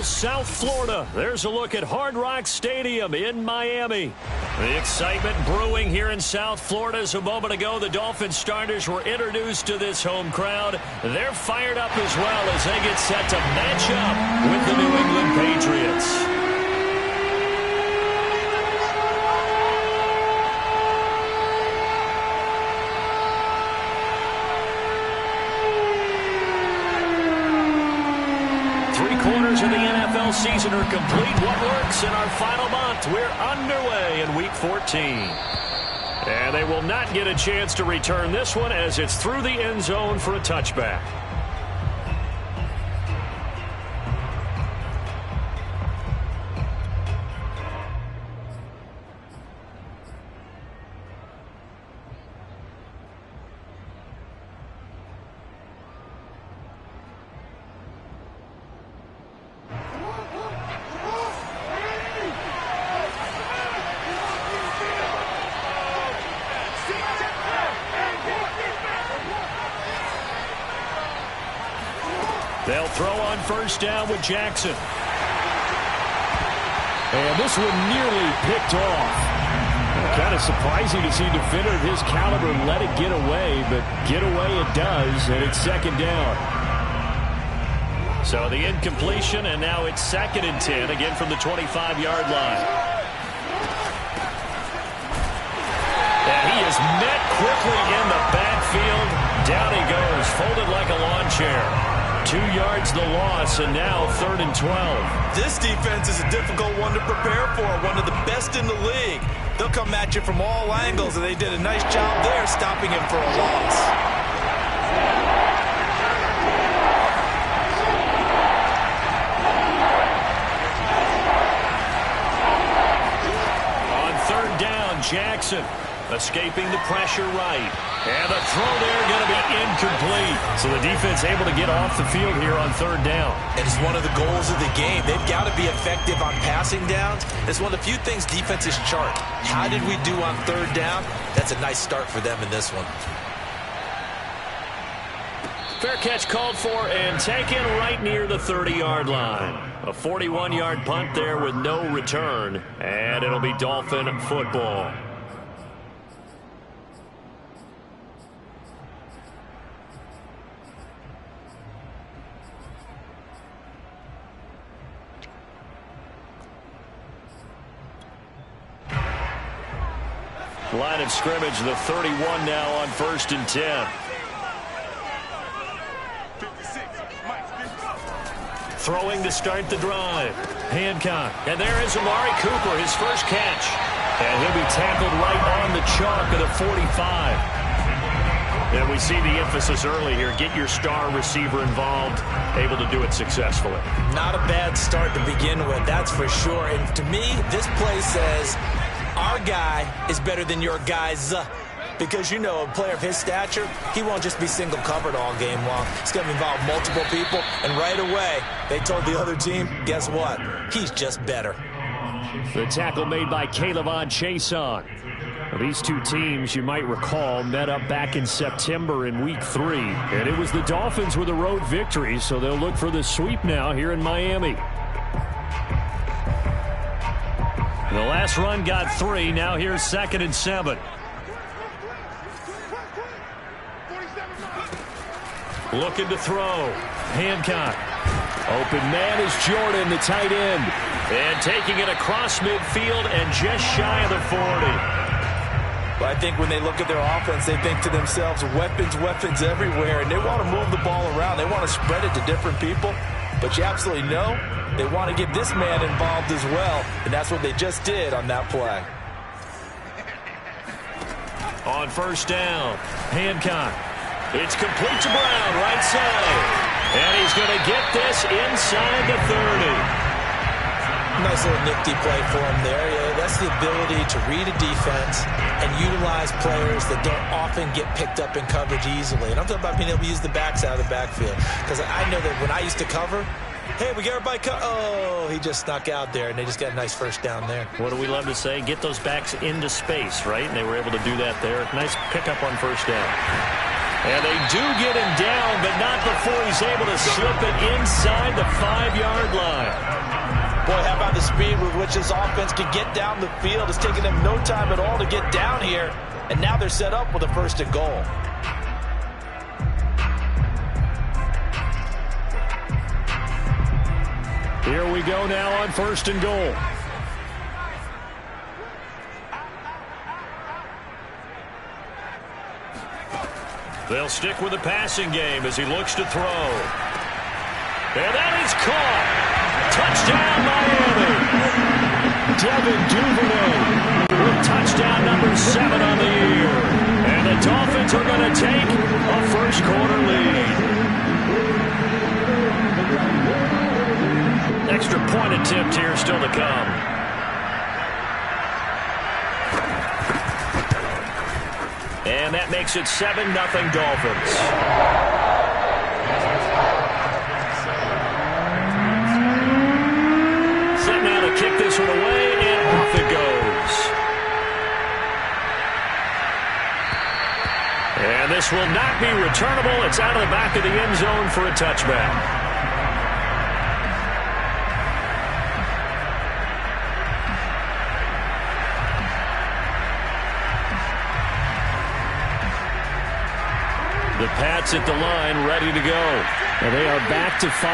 South Florida. There's a look at Hard Rock Stadium in Miami. The excitement brewing here in South Florida. As a moment ago, the Dolphins starters were introduced to this home crowd. They're fired up as well as they get set to match up with the New England Patriots. Three-quarters of the NFL season are complete. What works in our final month? We're underway in Week 14. And they will not get a chance to return this one as it's through the end zone for a touchback. They'll throw on first down with Jackson. And this one nearly picked off. Kind of surprising to see a defender of his caliber let it get away, but get away it does, and it's second down. So the incompletion, and now it's 2nd and 10, again from the 25-yard line. And he is met quickly in the backfield. Down he goes, folded like a lawn chair. 2 yards the loss, and now 3rd and 12. This defense is a difficult one to prepare for, one of the best in the league. They'll come at you from all angles, and they did a nice job there stopping him for a loss. On 3rd down, Jackson escaping the pressure right. And the throw there going to be incomplete. So the defense able to get off the field here on 3rd down. It is one of the goals of the game. They've got to be effective on passing downs. It's one of the few things defenses chart. How did we do on 3rd down? That's a nice start for them in this one. Fair catch called for and taken right near the 30-yard line. A 41-yard punt there with no return. And it'll be Dolphin football. Line of scrimmage, the 31 now on 1st and 10. Throwing to start the drive. Hancock. And there is Amari Cooper, his first catch. And he'll be tackled right on the chalk of the 45. And we see the emphasis early here. Get your star receiver involved. Able to do it successfully. Not a bad start to begin with, that's for sure. And to me, this play says our guy is better than your guy's. Because, you know, a player of his stature, he won't just be single covered all game long. It's going to involve multiple people. And right away, they told the other team, guess what? He's just better. The tackle made by Calebon Chason. These two teams, you might recall, met up back in September in Week 3. And it was the Dolphins with a road victory, so they'll look for the sweep now here in Miami. The last run got 3. Now here's 2nd and 7. Looking to throw. Hancock. Open man is Jordan, the tight end. And taking it across midfield and just shy of the 40. But I think when they look at their offense, they think to themselves, weapons everywhere. And they want to move the ball around. They want to spread it to different people. But you absolutely know They want to get this man involved as well, and that's what they just did on that play. On first down, Hancock. It's complete to Brown, right side. And he's going to get this inside the 30. Nice little nifty play for him there. Yeah, that's the ability to read a defense and utilize players that don't often get picked up in coverage easily. And I'm talking about being able to use the backs out of the backfield. Because I know that when I used to cover, hey, we got everybody oh, he just snuck out there, and they just got a nice first down there. What do we love to say? Get those backs into space, right? And they were able to do that there. Nice pickup on first down. And they do get him down, but not before he's able to slip it inside the 5-yard line. Boy, how about the speed with which this offense can get down the field? It's taken them no time at all to get down here, and now they're set up with a first and goal. Here we go now on first and goal. They'll stick with the passing game as he looks to throw. And that is caught. Touchdown, Miami. Devin Duvernay with touchdown number 7 on the year. And the Dolphins are going to take a first-quarter lead. Extra point attempt here still to come. And that makes it 7-0 Dolphins. Set now to kick this one away, and off it goes. And this will not be returnable. It's out of the back of the end zone for a touchback. The Pats at the line, ready to go. And they are back to 500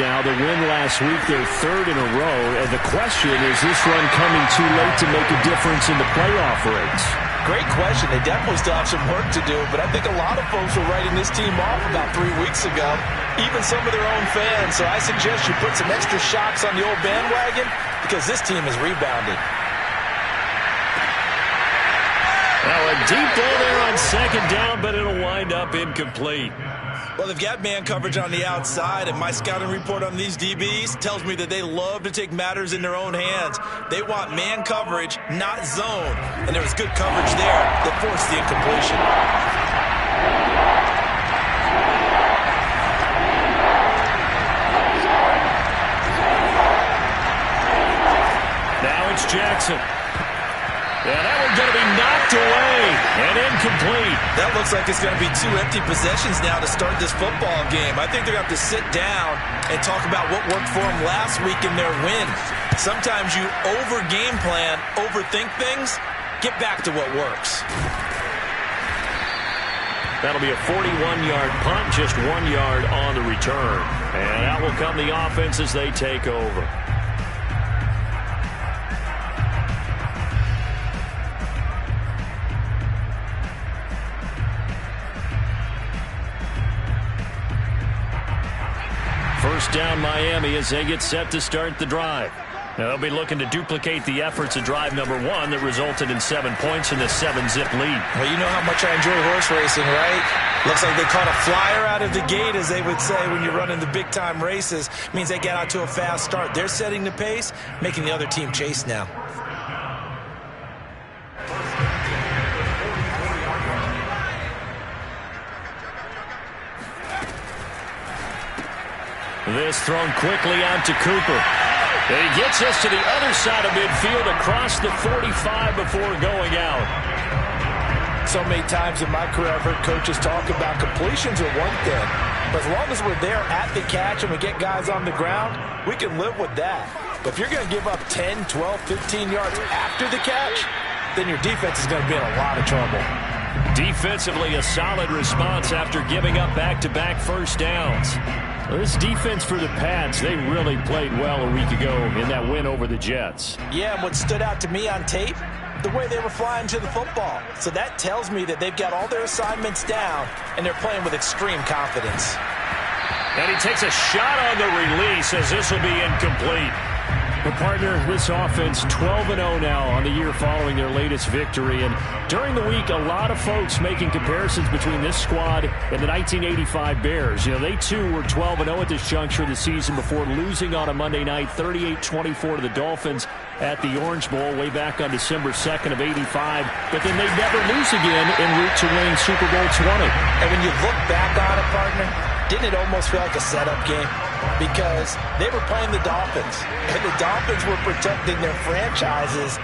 now. The win last week, their 3rd in a row. And the question is this run coming too late to make a difference in the playoff race? Great question. They definitely still have some work to do, but I think a lot of folks were writing this team off about 3 weeks ago, even some of their own fans. So I suggest you put some extra shocks on the old bandwagon because this team has rebounded. Now a deep ball there on second down, but it'll wind up incomplete. Well, they've got man coverage on the outside, and my scouting report on these DBs tells me that they love to take matters in their own hands. They want man coverage, not zone. And there was good coverage there that forced the incompletion. Now it's Jackson. Yeah, that one's going to be knocked away and incomplete. That looks like it's going to be 2 empty possessions now to start this football game. I think they're going to have to sit down and talk about what worked for them last week in their win. Sometimes you over-game plan, overthink things, get back to what works. That'll be a 41-yard punt, just 1 yard on the return. And out will come the offense as they take over. First down Miami as they get set to start the drive. Now they'll be looking to duplicate the efforts of drive number 1 that resulted in 7 points in the 7-zip lead. Well, you know how much I enjoy horse racing, right? Looks like they caught a flyer out of the gate, as they would say when you're running the big-time races. Means they get out to a fast start. They're setting the pace, making the other team chase now. This thrown quickly out to Cooper. And he gets us to the other side of midfield across the 45 before going out. So many times in my career I've heard coaches talk about completions are one thing. But as long as we're there at the catch and we get guys on the ground, we can live with that. But if you're going to give up 10, 12, 15 yards after the catch, then your defense is going to be in a lot of trouble. Defensively, a solid response after giving up back-to-back first downs. Well, this defense for the Pats, they really played well a week ago in that win over the Jets. Yeah, and what stood out to me on tape, the way they were flying to the football. So that tells me that they've got all their assignments down, and they're playing with extreme confidence. And he takes a shot on the release as this will be incomplete. Well, partner, this offense 12-0 now on the year following their latest victory. And during the week, a lot of folks making comparisons between this squad and the 1985 Bears. You know, they too were 12-0 at this juncture of the season before losing on a Monday night 38-24 to the Dolphins at the Orange Bowl way back on December 2nd of 85. But then they never lose again en route to winning Super Bowl 20. And when you look back on it, partner, didn't it almost feel like a setup game? Because they were playing the Dolphins, and the Dolphins were protecting their franchise's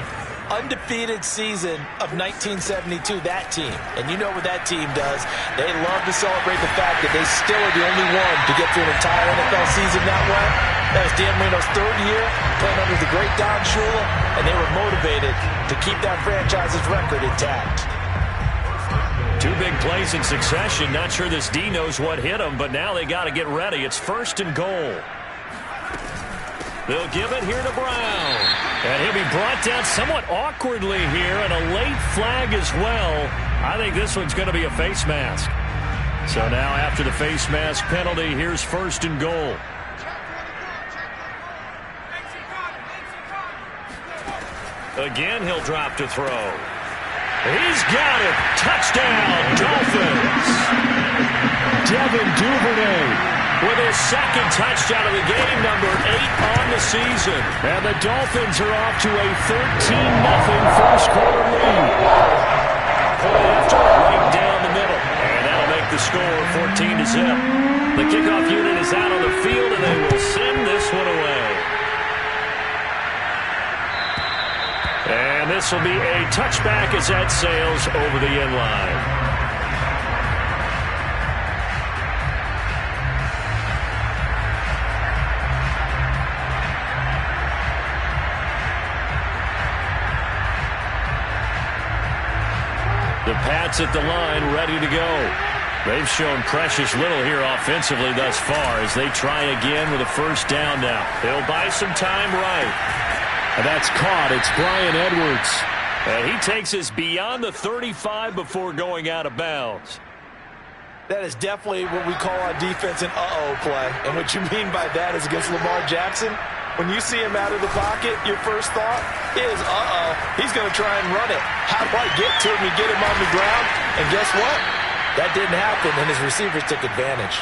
undefeated season of 1972, that team. And you know what that team does. They love to celebrate the fact that they still are the only one to get through an entire NFL season that way. That was Dan Marino's third year playing under the great Don Shula, and they were motivated to keep that franchise's record intact. Two big plays in succession. Not sure this D knows what hit him, but now they got to get ready. It's 1st and goal. They'll give it here to Brown. And he'll be brought down somewhat awkwardly here, and a late flag as well. I think this one's going to be a face mask. So now after the face mask penalty, here's 1st and goal. Again, he'll drop to throw. He's got it. Touchdown, Dolphins. Devin Duvernay with his second touchdown of the game, number 8 on the season. And the Dolphins are off to a 13-0 first quarter lead. Put after it right down the middle. And that'll make the score 14-0. The kickoff unit is out on the field, and they will send this one away. And this will be a touchback as that sails over the end line. The Pats at the line ready to go. They've shown precious little here offensively thus far as they try again with a first down now. They'll buy some time right. And that's caught. It's Brian Edwards. And he takes us beyond the 35 before going out of bounds. That is definitely what we call on defense an uh-oh play. And what you mean by that is against Lamar Jackson, when you see him out of the pocket, your first thought is, uh-oh, he's going to try and run it. How do I get to him and get him on the ground? And guess what? That didn't happen, and his receivers took advantage.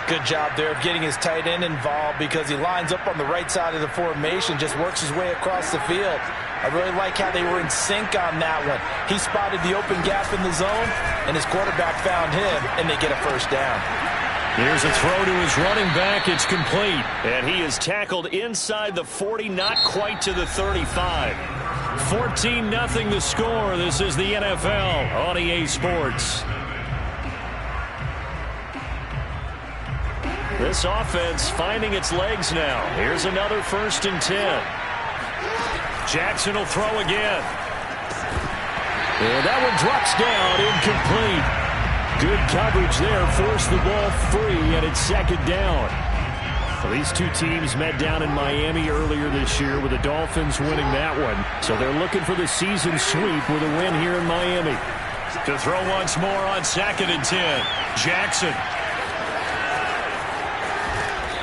Good job there of getting his tight end involved because he lines up on the right side of the formation, just works his way across the field. I really like how they were in sync on that one. He spotted the open gap in the zone, and his quarterback found him, and they get a first down. Here's a throw to his running back. It's complete. And he is tackled inside the 40, not quite to the 35. 14-0 the score. This is the NFL on EA Sports. This offense finding its legs now. Here's another 1st and 10. Jackson will throw again. And that one drops down, incomplete. Good coverage there, forced the ball free, and it's 2nd down. Well, these two teams met down in Miami earlier this year with the Dolphins winning that one. So they're looking for the season sweep with a win here in Miami. To throw once more on 2nd and 10. Jackson.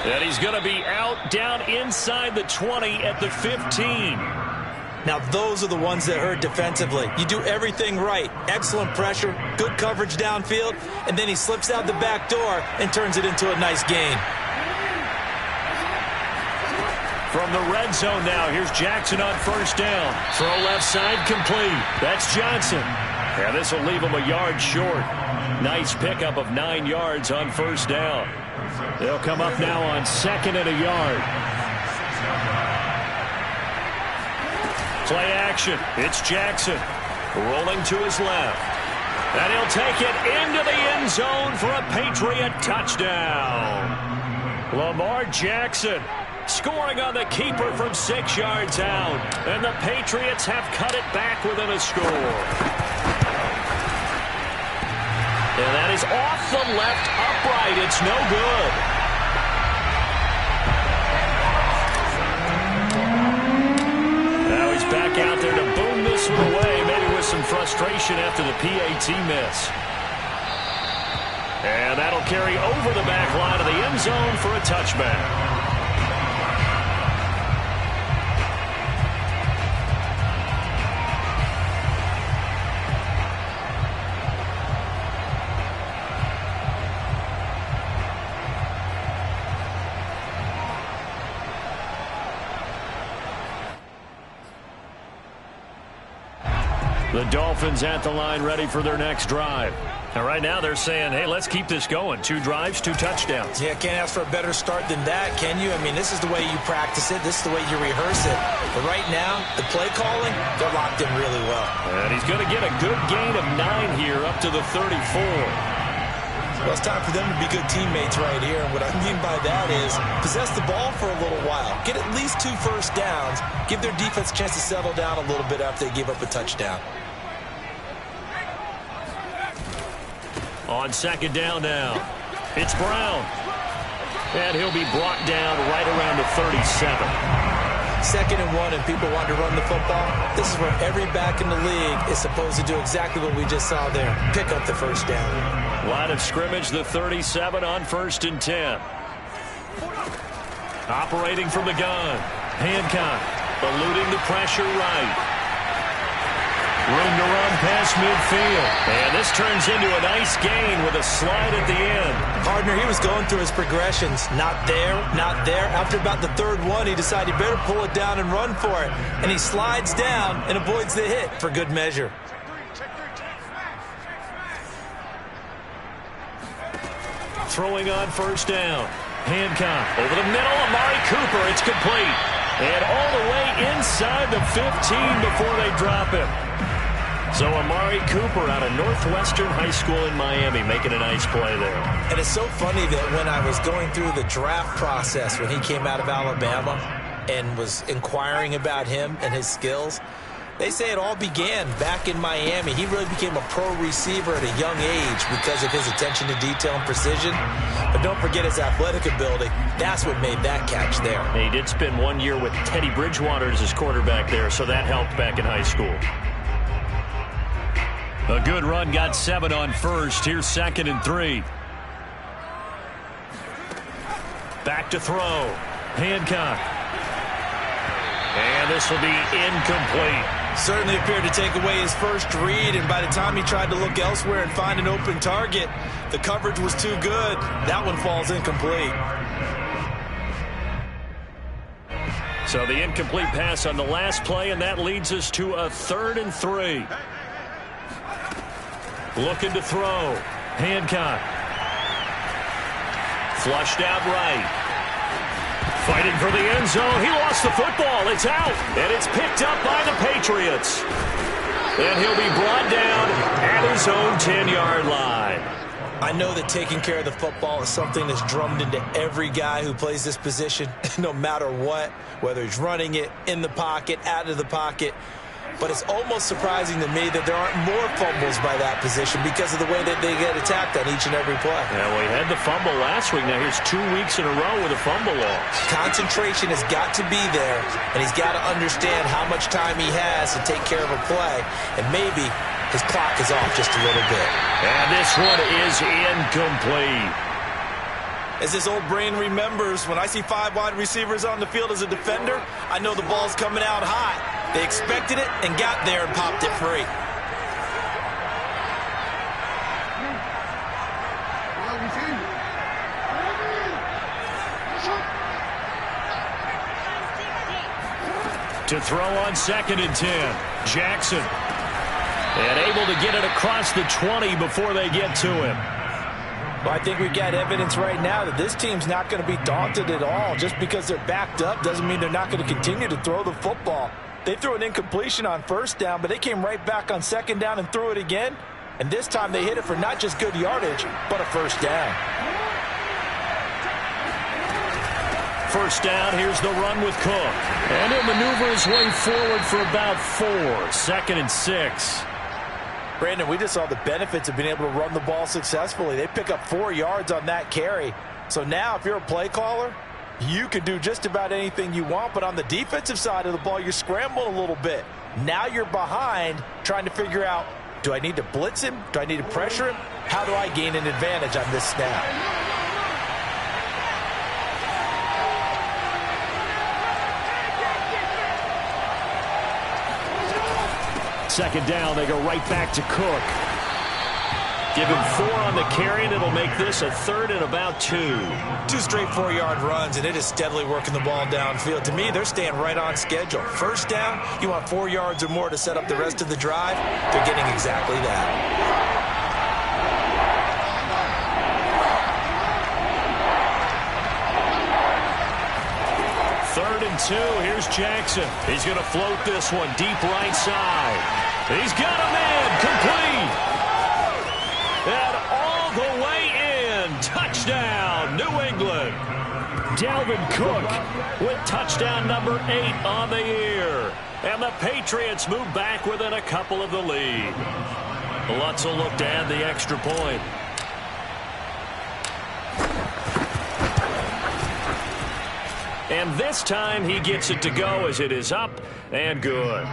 And he's going to be out down inside the 20 at the 15. Now, those are the ones that hurt defensively. You do everything right. Excellent pressure, good coverage downfield, and then he slips out the back door and turns it into a nice gain. From the red zone now, here's Jackson on 1st down. Throw left side complete. That's Johnson. And this will leave him a yard short. Nice pickup of 9 yards on 1st down. They'll come up now on 2nd and a yard. Play action. It's Jackson rolling to his left. And he'll take it into the end zone for a Patriot touchdown. Lamar Jackson scoring on the keeper from 6 yards out. And the Patriots have cut it back within a score. And that is off the left upright. It's no good. Now he's back out there to boom this one away, maybe with some frustration after the PAT miss. And that'll carry over the back line of the end zone for a touchback. The Dolphins at the line ready for their next drive. And right now they're saying, hey, let's keep this going. 2 drives, 2 touchdowns. Yeah, can't ask for a better start than that, can you? I mean, this is the way you practice it. This is the way you rehearse it. But right now, the play calling, they're locked in really well. And he's going to get a good gain of 9 here up to the 34. Well, it's time for them to be good teammates right here. And what I mean by that is possess the ball for a little while. Get at least 2 first downs. Give their defense a chance to settle down a little bit after they give up a touchdown. On second down now, it's Brown. And he'll be brought down right around the 37. 2nd and 1, and people want to run the football. This is where every back in the league is supposed to do exactly what we just saw there. Pick up the first down. Line of scrimmage, the 37 on 1st and 10. Operating from the gun. Hancock eluding the pressure right. Room to run past midfield. And this turns into a nice gain with a slide at the end. Partner, he was going through his progressions. Not there, not there. After about the 3rd one, he decided he better pull it down and run for it. And he slides down and avoids the hit for good measure. Throwing on 1st down. Hancock over the middle. Amari Cooper. It's complete. And all the way inside the 15 before they drop him. So Amari Cooper out of Northwestern High School in Miami making a nice play there. And it's so funny that when I was going through the draft process when he came out of Alabama and was inquiring about him and his skills, they say it all began back in Miami. He really became a pro receiver at a young age because of his attention to detail and precision. But don't forget his athletic ability. That's what made that catch there. He did spend 1 year with Teddy Bridgewater as his quarterback there, so that helped back in high school. A good run, got 7 on 1st. Here's 2nd and 3. Back to throw. Hancock. And this will be incomplete. Certainly appeared to take away his first read, and by the time he tried to look elsewhere and find an open target, the coverage was too good. That one falls incomplete. So the incomplete pass on the last play, and that leads us to a 3rd and 3. Looking to throw. Hancock. Flushed out right. Fighting for the end zone. He lost the football. It's out. And it's picked up by the Patriots. And he'll be brought down at his own 10-yard line. I know that taking care of the football is something that's drummed into every guy who plays this position, no matter what, whether he's running it, in the pocket, out of the pocket. But it's almost surprising to me that there aren't more fumbles by that position because of the way that they get attacked on each and every play. Yeah, well, he had the fumble last week. Now here's 2 weeks in a row with a fumble loss. Concentration has got to be there, and he's got to understand how much time he has to take care of a play, and maybe his clock is off just a little bit. And this one is incomplete. As his old brain remembers, when I see 5 wide receivers on the field as a defender, I know the ball's coming out hot. They expected it and got there and popped it free. To throw on 2nd and 10. Jackson. And able to get it across the 20 before they get to him. Well, I think we've got evidence right now that this team's not going to be daunted at all. Just because they're backed up doesn't mean they're not going to continue to throw the football. They threw an incompletion on 1st down, but they came right back on 2nd down and threw it again. And this time they hit it for not just good yardage, but a 1st down. 1st down, here's the run with Cook. And he'll maneuver his way forward for about 4. 2nd and 6. Brandon, we just saw the benefits of being able to run the ball successfully. They pick up 4 yards on that carry. So now if you're a play caller, you can do just about anything you want. But on the defensive side of the ball, you're scrambling a little bit. Now you're behind trying to figure out, Do I need to blitz him? Do I need to pressure him? How do I gain an advantage on this snap? Second down, they go right back to Cook. Give him 4 on the carry, and it'll make this a 3rd and about 2. 2 straight 4-yard runs, and it is steadily working the ball downfield. To me, they're staying right on schedule. First down, you want 4 yards or more to set up the rest of the drive. They're getting exactly that. 3rd and 2. Here's Jackson. He's going to float this one deep right side. He's got a man complete. And all the way in. Touchdown, New England. Dalvin Cook with touchdown number 8 on the year. And the Patriots move back within a couple of the lead. Lutz will look to add the extra point. And this time he gets it to go as it is up and good.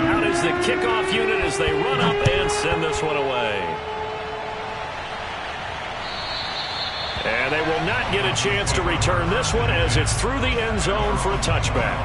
Out is the kickoff unit as they run up and send this one away. And they will not get a chance to return this one as it's through the end zone for a touchback.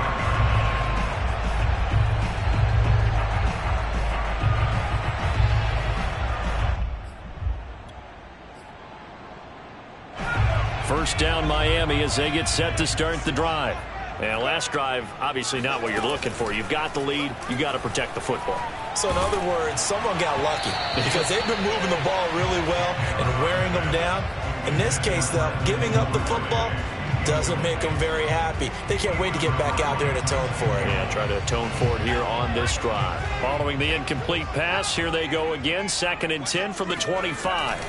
First down Miami as they get set to start the drive. And last drive, obviously not what you're looking for. You've got the lead. You got to protect the football. So in other words, someone got lucky because they've been moving the ball really well and wearing them down. In this case, though, giving up the football doesn't make them very happy. They can't wait to get back out there and atone for it. Yeah, try to atone for it here on this drive. Following the incomplete pass, here they go again. 2nd and 10 from the 25.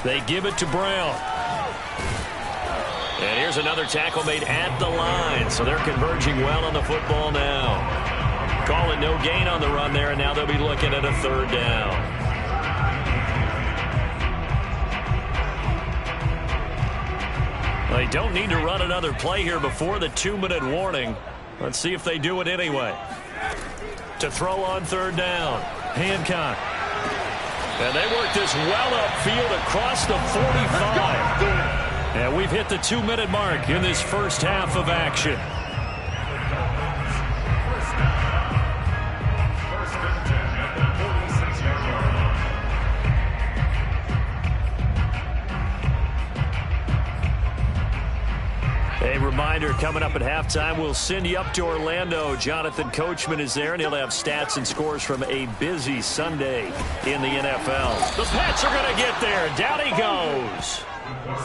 They give it to Brown. And here's another tackle made at the line. So they're converging well on the football now. Call it no gain on the run there, and now they'll be looking at a 3rd down. They don't need to run another play here before the 2-minute warning. Let's see if they do it anyway. To throw on 3rd down. Hancock. And they work this well upfield across the 45. And we've hit the 2-minute mark in this first half of action. A reminder, coming up at halftime, we'll send you up to Orlando. Jonathan Coachman is there, and he'll have stats and scores from a busy Sunday in the NFL. The Pats are going to get there. Down he goes.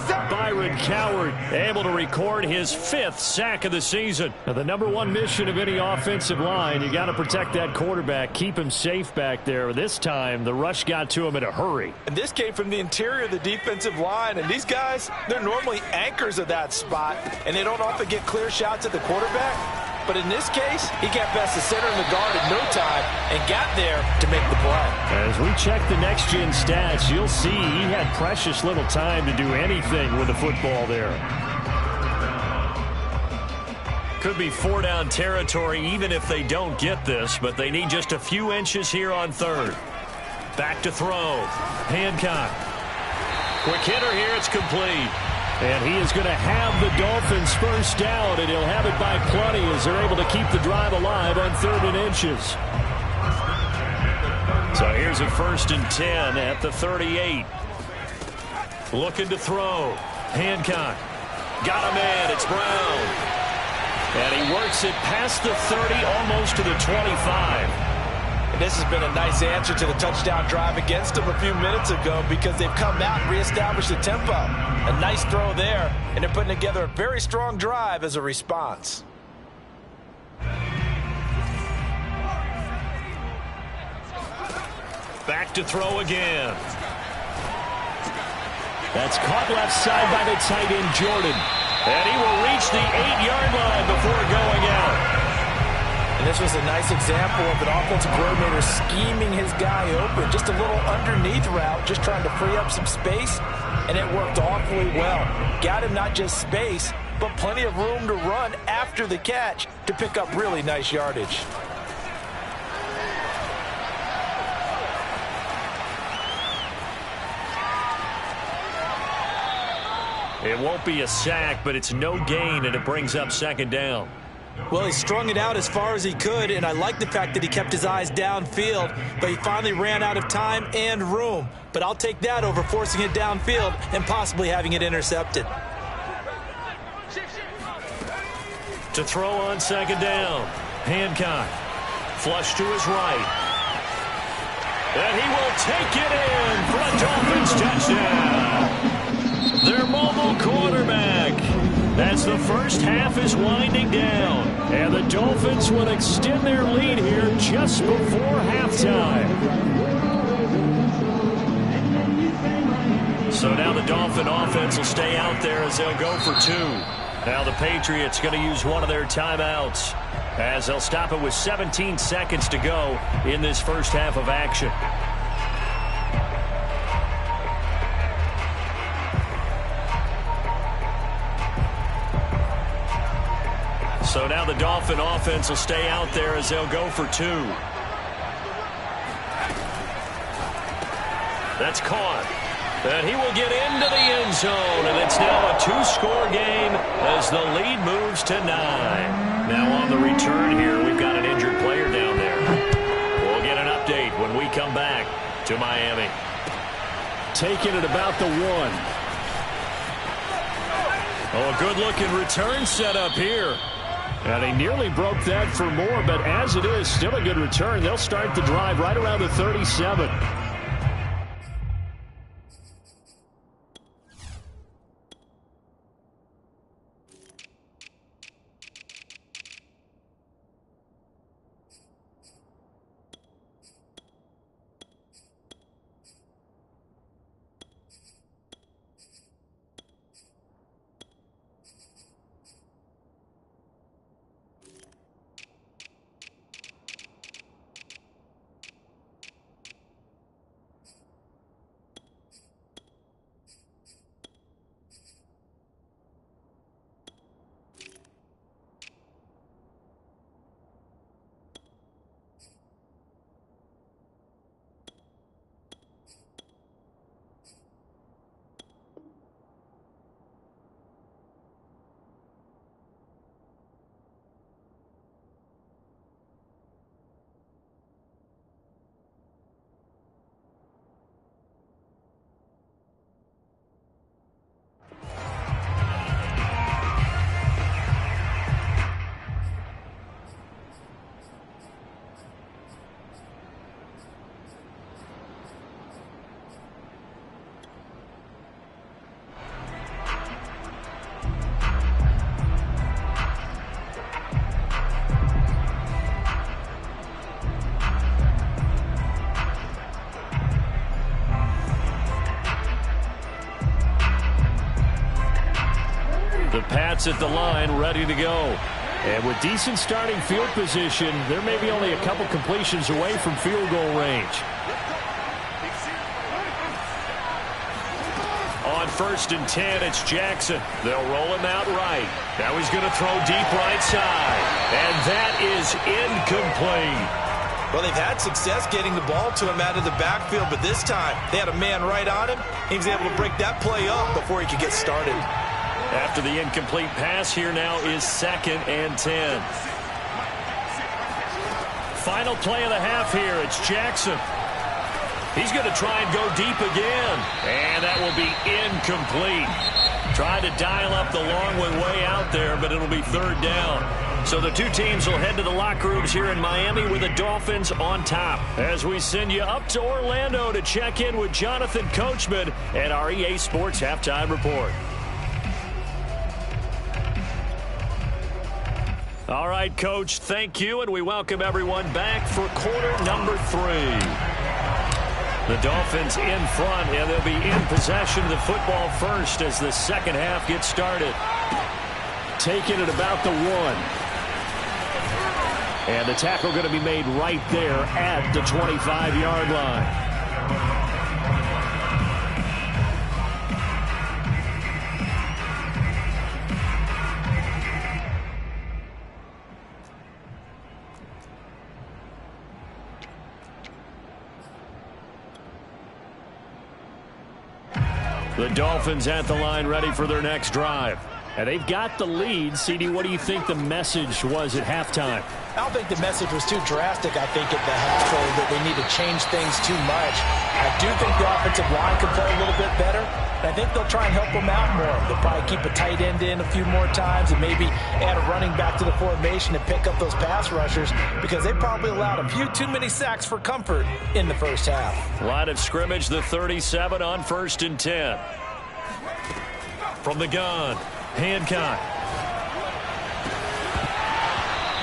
Byron Coward able to record his 5th sack of the season. Now, the #1 mission of any offensive line, you got to protect that quarterback, keep him safe back there. This time, the rush got to him in a hurry. And this came from the interior of the defensive line. And these guys, they're normally anchors of that spot, and they don't often get clear shots at the quarterback. But in this case, he got past the center and the guard in no time and got there to make the play. As we check the next-gen stats, you'll see he had precious little time to do anything with the football there. Could be 4-down territory even if they don't get this, but they need just a few inches here on 3rd. Back to throw. Hancock. Quick hitter here. It's complete. And he is going to have the Dolphins first down, and he'll have it by plenty as they're able to keep the drive alive on 3rd and inches. So here's a 1st and 10 at the 38. Looking to throw. Hancock. Got a man. It's Brown. And he works it past the 30, almost to the 25. And this has been a nice answer to the touchdown drive against them a few minutes ago because they've come out and reestablished the tempo. A nice throw there, and they're putting together a very strong drive as a response. Back to throw again. That's caught left side by the tight end, Jordan. And he will reach the 8-yard line before going out. And this was a nice example of an offensive coordinator scheming his guy open. Just a little underneath route, just trying to free up some space, and it worked awfully well. Got him not just space, but plenty of room to run after the catch to pick up really nice yardage. It won't be a sack, but it's no gain, and it brings up second down. Well, he strung it out as far as he could, and I like the fact that he kept his eyes downfield, but he finally ran out of time and room. But I'll take that over forcing it downfield and possibly having it intercepted. To throw on second down, Hancock. Flush to his right. And he will take it in for a Dolphins touchdown. Their mobile quarterback. As the first half is winding down. And the Dolphins will extend their lead here just before halftime. So now the Dolphin offense will stay out there as they'll go for two. Now the Patriots going to use one of their timeouts as they'll stop it with 17 seconds to go in this first half of action. So now the Dolphin offense will stay out there as they'll go for two. That's caught. And he will get into the end zone, and it's now a two-score game as the lead moves to 9. Now on the return here, we've got an injured player down there. We'll get an update when we come back to Miami. Taking it about the 1. Oh, a good-looking return setup here. And he nearly broke that for more, but as it is, still a good return. They'll start the drive right around the 37. The Pats at the line, ready to go. And with decent starting field position, they're maybe only a couple completions away from field goal range. On 1st and 10, it's Jackson. They'll roll him out right. Now he's going to throw deep right side. And that is incomplete. Well, they've had success getting the ball to him out of the backfield, but this time they had a man right on him. He was able to break that play up before he could get started. After the incomplete pass, here now is 2nd and 10. Final play of the half here. It's Jackson. He's going to try and go deep again. And that will be incomplete. Tried to dial up the long way out there, but it'll be 3rd down. So the two teams will head to the locker rooms here in Miami with the Dolphins on top. As we send you up to Orlando to check in with Jonathan Coachman and our EA Sports Halftime Report. All right, Coach, thank you, and we welcome everyone back for quarter number 3. The Dolphins in front, and they'll be in possession of the football first as the second half gets started. Taking it about the 1. And the tackle going to be made right there at the 25-yard line. The Dolphins at the line ready for their next drive. And they've got the lead. CD, what do you think the message was at halftime? I don't think the message was too drastic, I think, at the half, that they need to change things too much. I do think the offensive line could play a little bit better. I think they'll try and help them out more. They'll probably keep a tight end in a few more times and maybe add a running back to the formation to pick up those pass rushers because they probably allowed a few too many sacks for comfort in the first half. Line of scrimmage, the 37 on 1st and 10. From the gun, Hancock.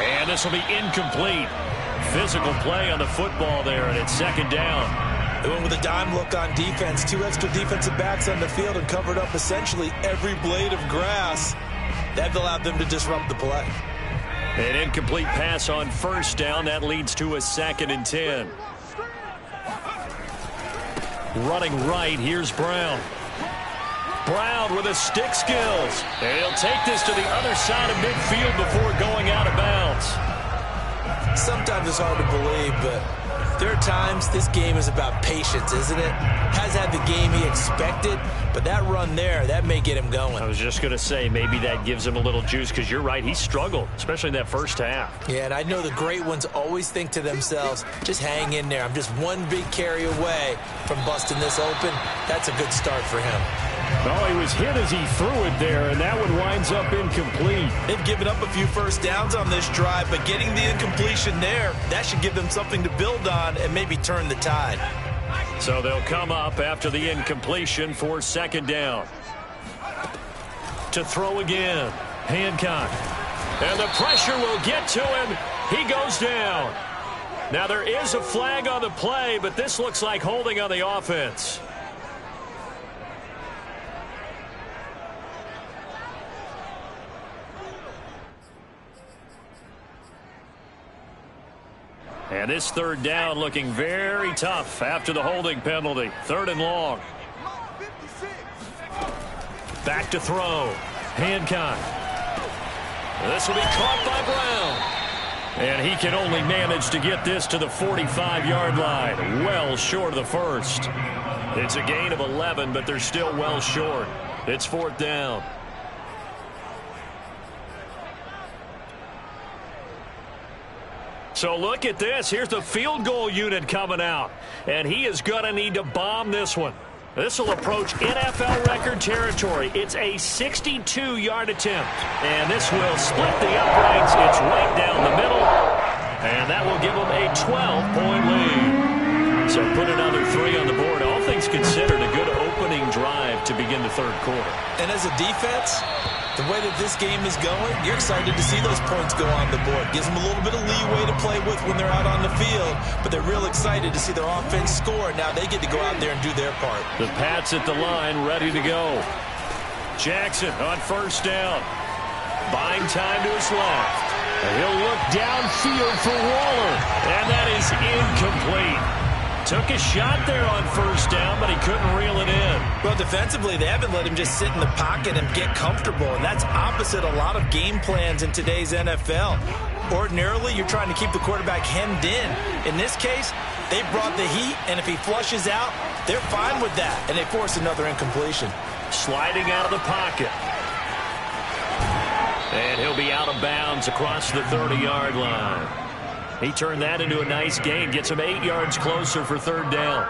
And this will be incomplete. Physical play on the football there, and it's 2nd down. They went with a dime look on defense. 2 extra defensive backs on the field and covered up essentially every blade of grass. That allowed them to disrupt the play. An incomplete pass on 1st down. That leads to a 2nd and 10. Running right, here's Brown. Brown with his stick skills. And he'll take this to the other side of midfield before going out of bounds. Sometimes it's hard to believe, but there are times this game is about patience, isn't it? Has had the game he expected, but that run there, that may get him going. I was just going to say, maybe that gives him a little juice, because you're right, he struggled, especially in that first half. Yeah, and I know the great ones always think to themselves, just hang in there. I'm just one big carry away from busting this open. That's a good start for him. Well, he was hit as he threw it there, and that one winds up incomplete. They've given up a few first downs on this drive, but getting the incompletion there, that should give them something to build on and maybe turn the tide. So they'll come up after the incompletion for 2nd down. To throw again, Hancock. And the pressure will get to him. He goes down. Now there is a flag on the play, but this looks like holding on the offense. And this 3rd down looking very tough after the holding penalty. 3rd and long. Back to throw. Hancock. This will be caught by Brown. And he can only manage to get this to the 45-yard line. Well short of the first. It's a gain of 11, but they're still well short. It's 4th down. So look at this. Here's the field goal unit coming out. And he is going to need to bomb this one. This will approach NFL record territory. It's a 62-yard attempt. And this will split the uprights. It's right down the middle. And that will give them a 12-point lead. So put another 3 on the board. All things considered, a good opening drive to begin the 3rd quarter. And as a defense, the way that this game is going, you're excited to see those points go on the board. Gives them a little bit of leeway to play with when they're out on the field, but they're real excited to see their offense score. Now they get to go out there and do their part. The Pats at the line, ready to go. Jackson on 1st down. Buying time to his left. And he'll look downfield for Waller. And that is incomplete. Took a shot there on 1st down, but he couldn't reel it in. Well, defensively, they haven't let him just sit in the pocket and get comfortable, and that's opposite a lot of game plans in today's NFL. Ordinarily, you're trying to keep the quarterback hemmed in. In this case, they brought the heat, and if he flushes out, they're fine with that, and they force another incompletion. Sliding out of the pocket. And he'll be out of bounds across the 30-yard line. He turned that into a nice gain. Gets him 8 yards closer for 3rd down.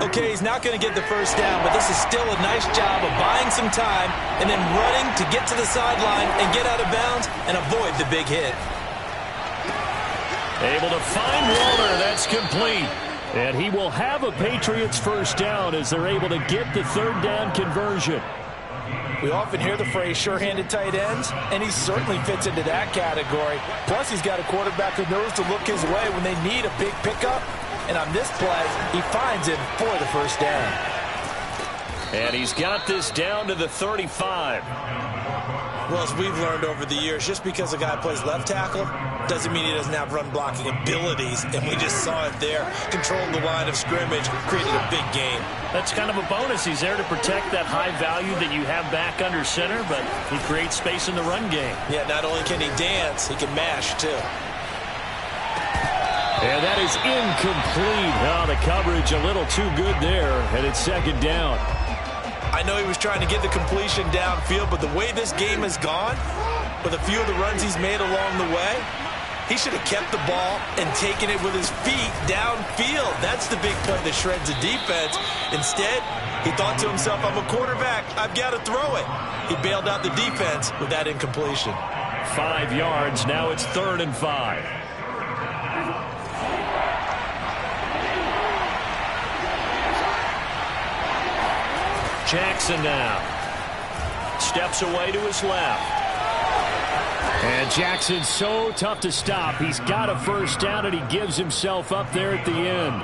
Okay, he's not going to get the first down, but this is still a nice job of buying some time and then running to get to the sideline and get out of bounds and avoid the big hit. Able to find Waller. That's complete. And he will have a Patriots first down as they're able to get the 3rd down conversion. We often hear the phrase sure-handed tight ends, and he certainly fits into that category. Plus, he's got a quarterback who knows to look his way when they need a big pickup. And on this play, he finds him for the first down. And he's got this down to the 35. Well, as we've learned over the years, just because a guy plays left tackle doesn't mean he doesn't have run-blocking abilities. And we just saw it there. Controlled the line of scrimmage, created a big gain. That's kind of a bonus. He's there to protect that high value that you have back under center, but he creates space in the run game. Yeah, not only can he dance, he can mash, too. And that is incomplete. Oh, the coverage a little too good there, and it's 2nd down. I know he was trying to get the completion downfield, but the way this game has gone, with a few of the runs he's made along the way, he should have kept the ball and taken it with his feet downfield. That's the big play that shreds the defense. Instead, he thought to himself, I'm a quarterback. I've got to throw it. He bailed out the defense with that incompletion. 5 yards. Now it's 3rd and 5. Jackson now steps away to his left. And Jackson's so tough to stop. He's got a first down, and he gives himself up there at the end.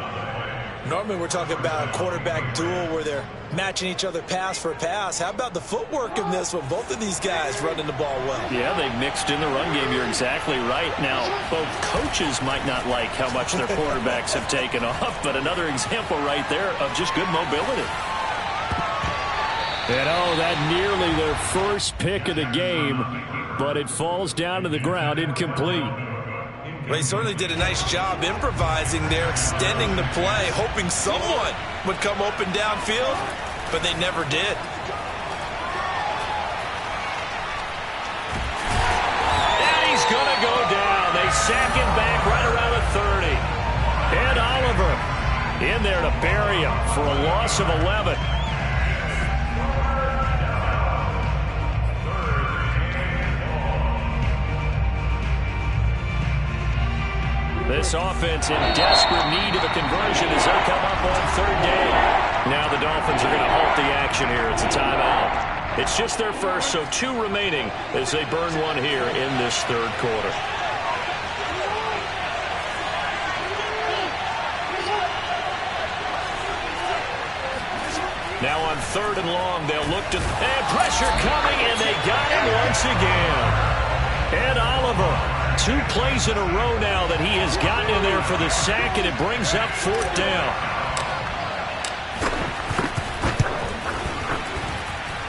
Normally we're talking about a quarterback duel where they're matching each other pass for pass. How about the footwork in this one? Both of these guys running the ball well. Yeah, they mixed in the run game. You're exactly right. Now, both coaches might not like how much their quarterbacks have taken off, but another example right there of just good mobility. And that nearly their first pick of the game, but it falls down to the ground incomplete. Well, he certainly did a nice job improvising there, extending the play, hoping someone would come open downfield, but they never did. And he's going to go down. They sack him back right around the 30. And Oliver in there to bury him for a loss of 11. This offense in desperate need of a conversion as they come up on 3rd down. Now the Dolphins are going to halt the action here. It's a timeout. It's just their first, so 2 remaining as they burn one here in this 3rd quarter. Now on 3rd and long, they'll look to... And pressure coming, and they got him once again. And Oliver... 2 plays in a row now that he has gotten in there for the sack, and it brings up 4th down.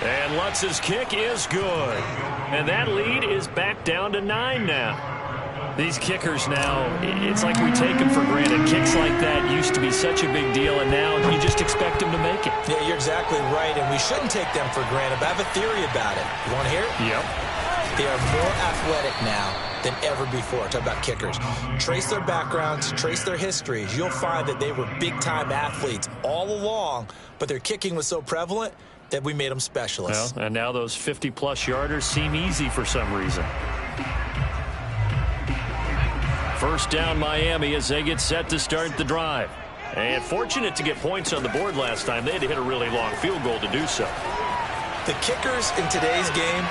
And Lutz's kick is good. And that lead is back down to 9 now. These kickers now, it's like we take them for granted. Kicks like that used to be such a big deal, and now you just expect them to make it. Yeah, you're exactly right, and we shouldn't take them for granted, but I have a theory about it. You want to hear it? Yep. They are more athletic now than ever before. Talk about kickers. Trace their backgrounds, trace their histories. You'll find that they were big-time athletes all along, but their kicking was so prevalent that we made them specialists. Well, and now those 50-plus yarders seem easy for some reason. First down Miami as they get set to start the drive. And fortunate to get points on the board last time. They had to hit a really long field goal to do so. The kickers in today's game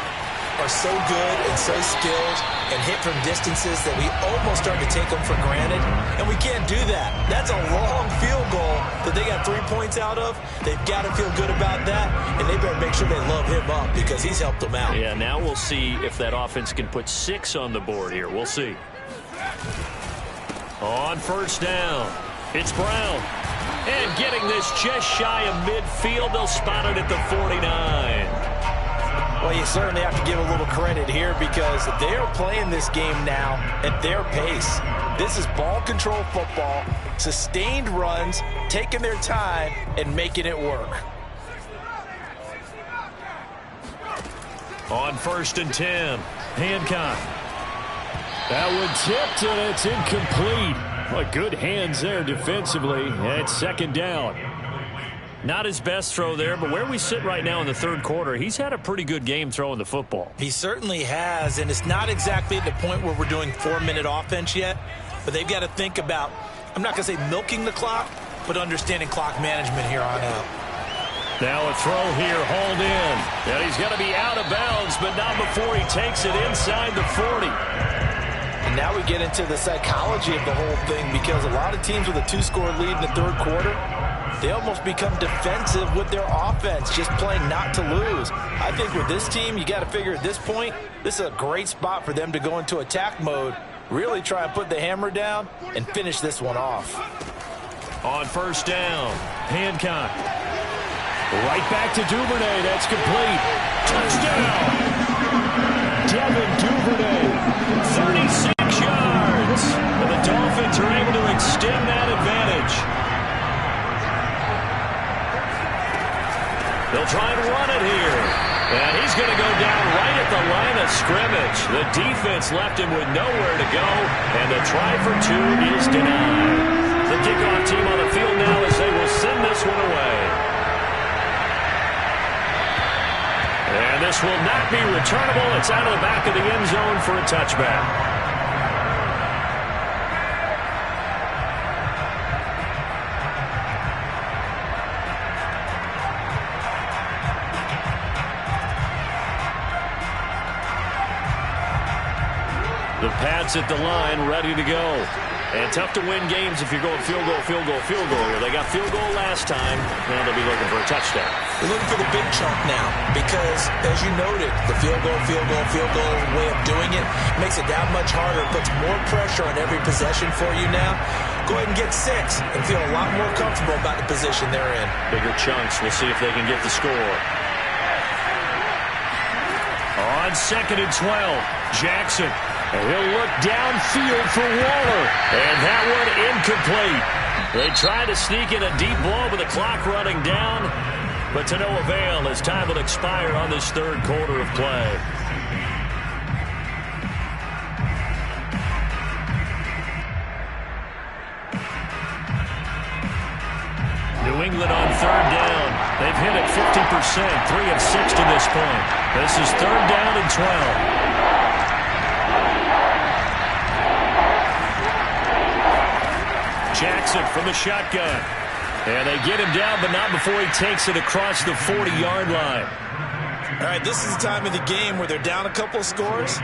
are so good and so skilled and hit from distances that we almost start to take them for granted, and we can't do that. That's a long field goal that they got 3 points out of. They've got to feel good about that, and they better make sure they love him up because he's helped them out. Yeah, now we'll see if that offense can put 6 on the board here. We'll see. On first down, it's Brown. And getting this just shy of midfield, they'll spot it at the 49. Well, you certainly have to give a little credit here because they are playing this game now at their pace. This is ball control football, sustained runs, taking their time, and making it work. On 1st and 10, Hancock. That one tipped, and it's incomplete. Well, good hands there defensively. And it's 2nd down. Not his best throw there, but where we sit right now in the 3rd quarter, he's had a pretty good game throwing the football. He certainly has, and it's not exactly at the point where we're doing 4-minute offense yet, but they've got to think about, I'm not going to say milking the clock, but understanding clock management here on out. Now a throw here, hauled in. And he's going to be out of bounds, but not before he takes it inside the 40. And now we get into the psychology of the whole thing because a lot of teams with a 2-score lead in the 3rd quarter, they almost become defensive with their offense, just playing not to lose. I think with this team, you got to figure at this point, this is a great spot for them to go into attack mode, really try and put the hammer down and finish this one off. On first down, Hancock. Right back to Duvernay. That's complete. Touchdown. Devin Duvernay. 36 yards. And the Dolphins are able to extend that advantage. They'll try and catch. The defense left him with nowhere to go, and the try for two is denied. The kickoff team on the field now as they will send this one away. And this will not be returnable. It's out of the back of the end zone for a touchback. The Pats at the line, ready to go. And tough to win games if you're going field goal, field goal, field goal here. They got field goal last time. Now they'll be looking for a touchdown. They're looking for the big chunk now because, as you noted, the field goal way of doing it makes it that much harder. It puts more pressure on every possession for you now. Go ahead and get 6 and feel a lot more comfortable about the position they're in. Bigger chunks. We'll see if they can get the score. On 2nd and 12, Jackson. And he'll look downfield for Waller. And that one incomplete. They tried to sneak in a deep ball with the clock running down, but to no avail as time will expire on this third quarter of play. New England on 3rd down. They've hit it 50%, 3 of 6 to this point. This is 3rd down and 12. Jackson from the shotgun. And they get him down, but not before he takes it across the 40-yard line. All right, this is the time of the game where they're down a couple of scores,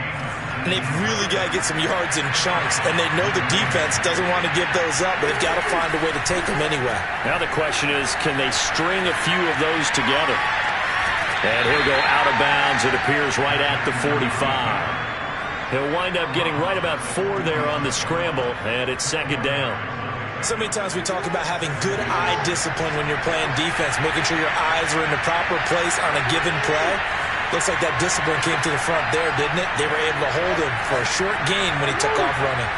and they've really got to get some yards in chunks, and they know the defense doesn't want to give those up, but they've got to find a way to take them anyway. Now the question is, can they string a few of those together? And he'll go out of bounds, it appears, right at the 45. He'll wind up getting right about 4 there on the scramble, and it's 2nd down. So many times we talk about having good eye discipline when you're playing defense, making sure your eyes are in the proper place on a given play. Looks like that discipline came to the front there, didn't it? They were able to hold him for a short gain when he took off running.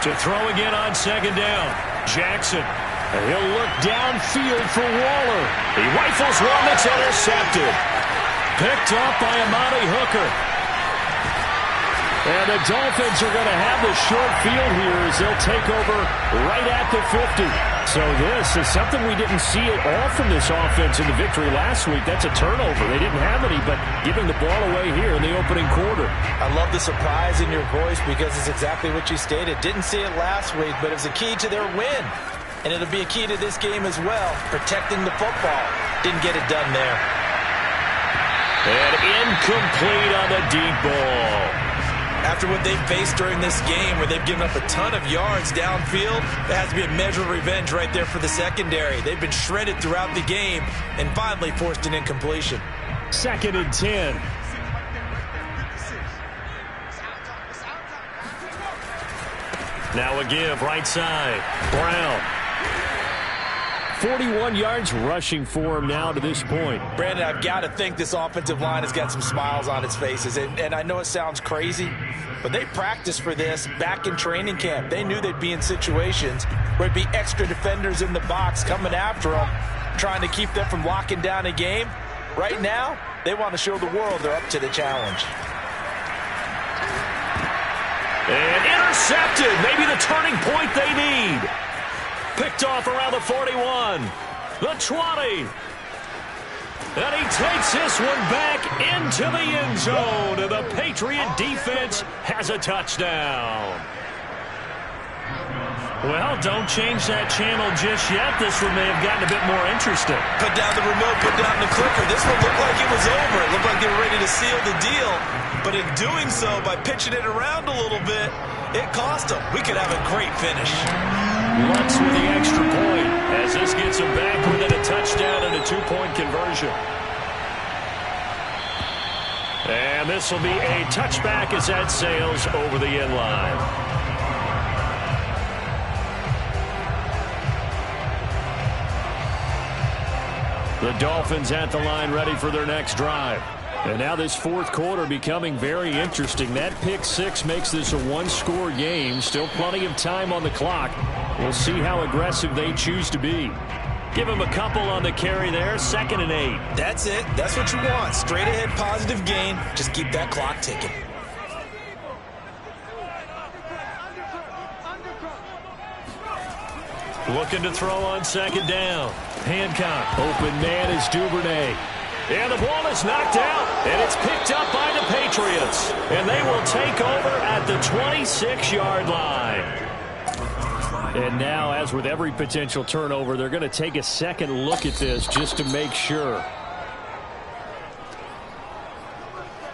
To throw again on 2nd down, Jackson. And he'll look downfield for Waller. He rifles one that's intercepted. Picked up by Amani Hooker. And the Dolphins are going to have the short field here as they'll take over right at the 50. So this is something we didn't see at all from this offense in the victory last week. That's a turnover. They didn't have any, but giving the ball away here in the opening quarter. I love the surprise in your voice because it's exactly what you stated. Didn't see it last week, but it was a key to their win. And it'll be a key to this game as well, protecting the football. Didn't get it done there. And incomplete on the deep ball. After what they've faced during this game where they've given up a ton of yards downfield, there has to be a measure of revenge right there for the secondary. They've been shredded throughout the game and finally forced an incompletion. 2nd and 10. Now a give right side. Brown. 41 yards rushing for him now to this point. Brandon, I've got to think this offensive line has got some smiles on its faces. And I know it sounds crazy, but they practiced for this back in training camp. They knew they'd be in situations where it'd be extra defenders in the box coming after them, trying to keep them from locking down a game. Right now, they want to show the world they're up to the challenge. And intercepted. Maybe the turning point they need. Picked off around the 41, the 20. And he takes this one back into the end zone. And the Patriot defense has a touchdown. Well, don't change that channel just yet. This one may have gotten a bit more interesting. Put down the remote, put down the clicker. This one looked like it was over. It looked like they were ready to seal the deal. But in doing so, by pitching it around a little bit, it cost them. We could have a great finish. Lutz with the extra point as this gets him back within a touchdown and a 2-point conversion. And this will be a touchback as that sails over the end line. The Dolphins at the line ready for their next drive. And now this fourth quarter becoming very interesting. That pick six makes this a one-score game. Still plenty of time on the clock. We'll see how aggressive they choose to be. Give him a couple on the carry there. 2nd and 8. That's it. That's what you want. Straight ahead positive gain. Just keep that clock ticking. Looking to throw on second down. Hancock. Open man is Duvernay. And the ball is knocked out, and it's picked up by the Patriots. And they will take over at the 26-yard line. And now, as with every potential turnover, they're going to take a second look at this just to make sure.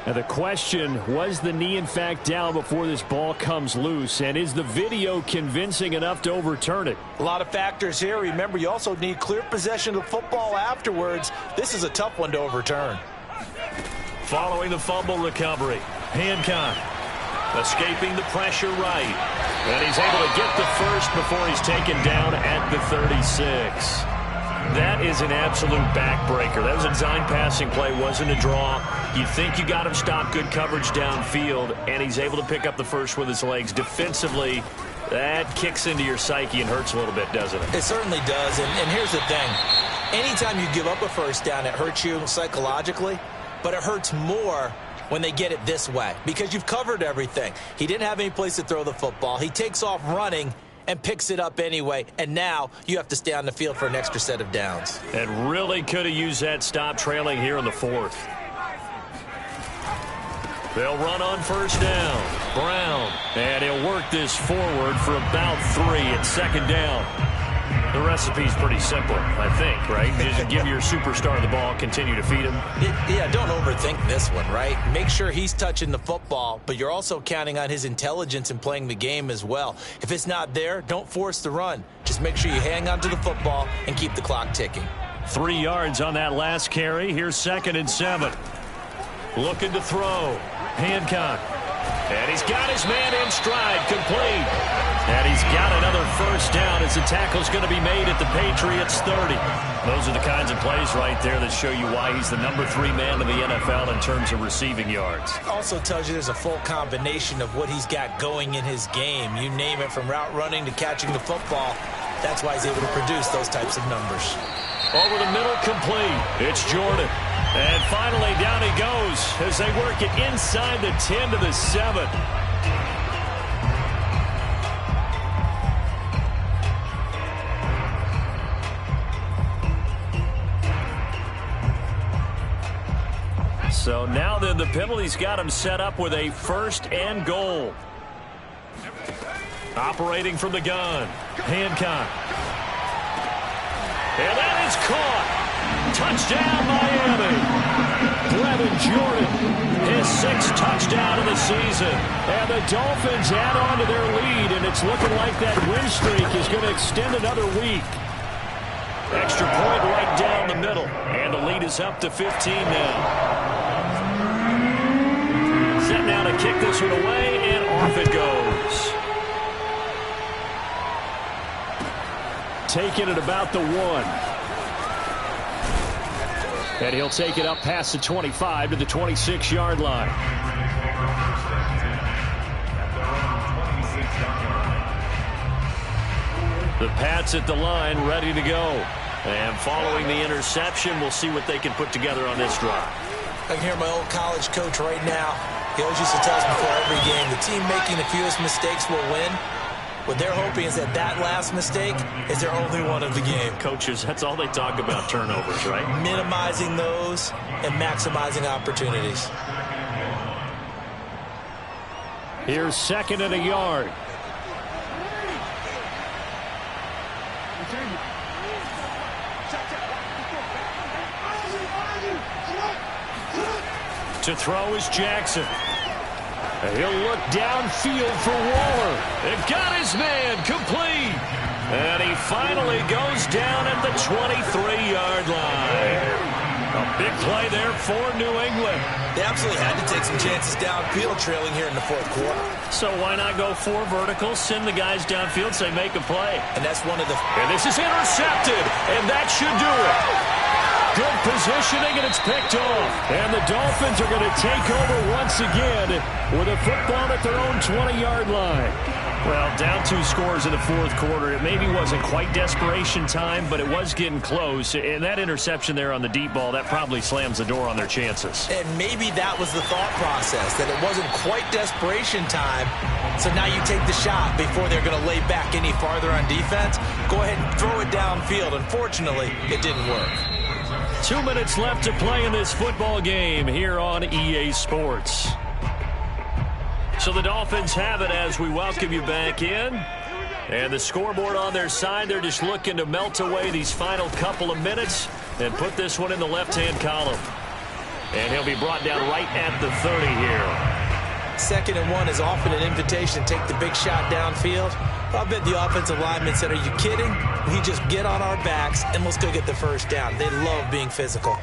Now the question, was the knee in fact down before this ball comes loose? And is the video convincing enough to overturn it? A lot of factors here. Remember, you also need clear possession of the football afterwards. This is a tough one to overturn. Following the fumble recovery, Hancock escaping the pressure right. And he's able to get the first before he's taken down at the 36. That is an absolute backbreaker. That was a design passing play, wasn't a draw. You think you got him stopped, good coverage downfield, and he's able to pick up the first with his legs. Defensively, that kicks into your psyche and hurts a little bit, doesn't it? It certainly does, and here's the thing. Anytime you give up a first down, it hurts you psychologically, but it hurts more when they get it this way because you've covered everything. He didn't have any place to throw the football. He takes off running and picks it up anyway, and now you have to stay on the field for an extra set of downs. And really could have used that stop trailing here in the fourth. They'll run on first down. Brown, and he'll work this forward for about 3 at second down. The recipe's pretty simple, I think, right? Just give your superstar the ball, continue to feed him. Yeah, don't overthink this one, right? Make sure he's touching the football, but you're also counting on his intelligence in playing the game as well. If it's not there, don't force the run. Just make sure you hang on to the football and keep the clock ticking. 3 yards on that last carry. Here's 2nd and 7. Looking to throw. Hancock. And he's got his man in stride, complete. And he's got another first down as the tackle's going to be made at the Patriots 30. Those are the kinds of plays right there that show you why he's the number 3 man in the NFL in terms of receiving yards. Also tells you there's a full combination of what he's got going in his game. You name it, from route running to catching the football. That's why he's able to produce those types of numbers. Over the middle, complete. It's Jordan. And finally, down he goes as they work it inside the 10 to the 7. So now then, the penalty's got him set up with a 1st and goal. Operating from the gun, Hancock. And that is caught. Touchdown, Miami. Brevin Jordan, his 6th touchdown of the season. And the Dolphins add on to their lead, and it's looking like that win streak is going to extend another week. Extra point right down the middle, and the lead is up to 15 now. Set now to kick this one away, and off it goes. Taking it about the 1. And he'll take it up past the 25 to the 26-yard line. The Pats at the line, ready to go. And following the interception, we'll see what they can put together on this drive. I can hear my old college coach right now. He always used to tell us before every game, the team making the fewest mistakes will win. What they're hoping is that last mistake is their only one of the game. Coaches, that's all they talk about, turnovers, right? Minimizing those and maximizing opportunities. Here's 2nd and a yard. To throw is Jackson. He'll look downfield for Waller. It got his man complete. And he finally goes down at the 23-yard line. A big play there for New England. They absolutely had to take some chances downfield trailing here in the 4th quarter. So why not go 4 verticals, send the guys downfield, say make a play. And that's one of the... And this is intercepted, and that should do it. Good positioning, and it's picked off. And the Dolphins are going to take over once again with a football at their own 20-yard line. Well, down 2 scores in the fourth quarter. It maybe wasn't quite desperation time, but it was getting close. And that interception there on the deep ball, that probably slams the door on their chances. And maybe that was the thought process, that it wasn't quite desperation time. So now you take the shot before they're going to lay back any farther on defense. Go ahead and throw it downfield. Unfortunately, it didn't work. 2 minutes left to play in this football game here on EA Sports. So the Dolphins have it as we welcome you back in. And the scoreboard on their side, they're just looking to melt away these final couple of minutes and put this one in the left-hand column. And he'll be brought down right at the 30 here. 2nd and 1 is often an invitation to take the big shot downfield. I bet the offensive lineman said, are you kidding? We just get on our backs and let's go get the first down. They love being physical.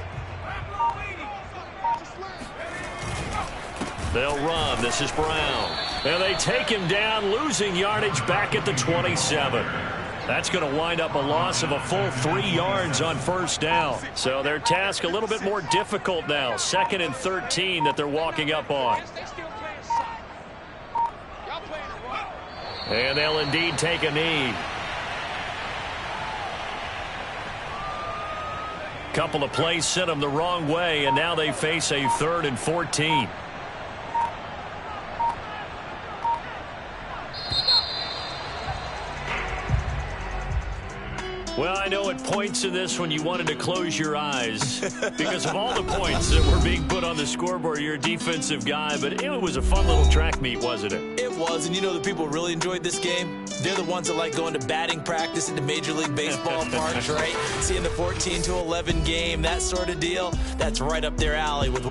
They'll run. This is Brown. And they take him down, losing yardage back at the 27. That's going to wind up a loss of a full 3 yards on first down. So their task a little bit more difficult now. 2nd and 13 that they're walking up on. And they'll indeed take a knee. Couple of plays sent them the wrong way, and now they face a 3rd and 14. Well, I know at points in this one you wanted to close your eyes because of all the points that were being put on the scoreboard. You're a defensive guy, but it was a fun little track meet, wasn't it? It was, and you know the people who really enjoyed this game? They're the ones that like going to batting practice at the Major League Baseball parks, right? Seeing the 14-11 game, that sort of deal, that's right up their alley with